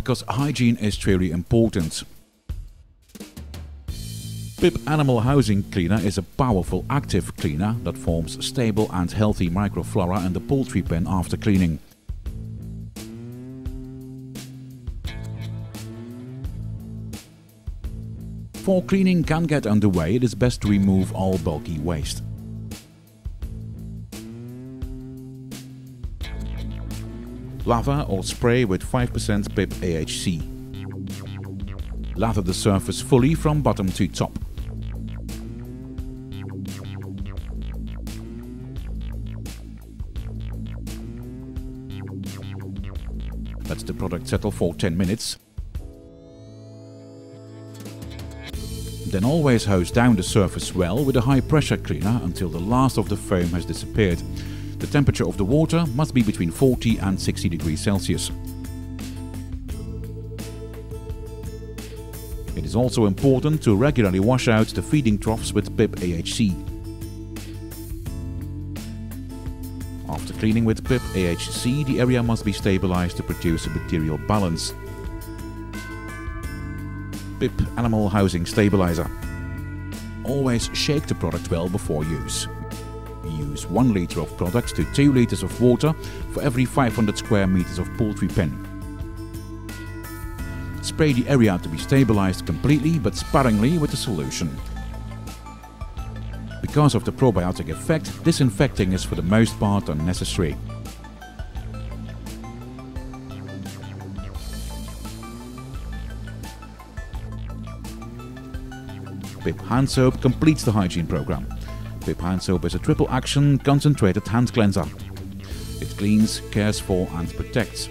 because hygiene is truly important. PIP Animal Housing Cleaner is a powerful active cleaner that forms stable and healthy microflora in the poultry pen after cleaning. Before cleaning can get underway, it is best to remove all bulky waste. Lather or spray with 5% PIP AHC. Lather the surface fully from bottom to top. Let the product settle for 10 minutes. Then always hose down the surface well with a high pressure cleaner until the last of the foam has disappeared. The temperature of the water must be between 40 and 60 degrees Celsius. It is also important to regularly wash out the feeding troughs with PIP AHC. After cleaning with PIP AHC, the area must be stabilized to produce a bacterial balance. PIP Animal Housing Stabilizer. Always shake the product well before use. Use 1 liter of product to 2 liters of water for every 500 square meters of poultry pen. Spray the area to be stabilized completely but sparingly with the solution. Because of the probiotic effect, disinfecting is for the most part unnecessary. PIP Hand Soap completes the hygiene program. PIP Hand Soap is a triple action concentrated hand cleanser. It cleans, cares for and protects.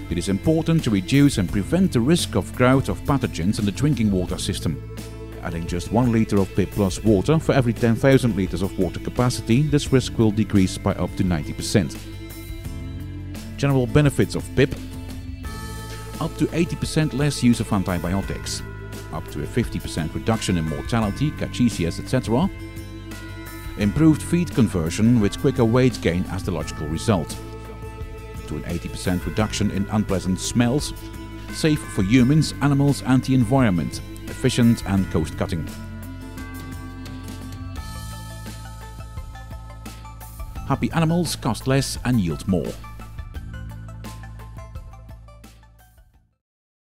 It is important to reduce and prevent the risk of growth of pathogens in the drinking water system. Adding just 1 liter of PIP Plus water for every 10,000 liters of water capacity, this risk will decrease by up to 90%. General benefits of PIP: up to 80% less use of antibiotics, up to a 50% reduction in mortality, cachisias, etc. Improved feed conversion with quicker weight gain as the logical result. To an 80% reduction in unpleasant smells, safe for humans, animals and the environment, efficient and cost cutting. Happy animals cost less and yield more.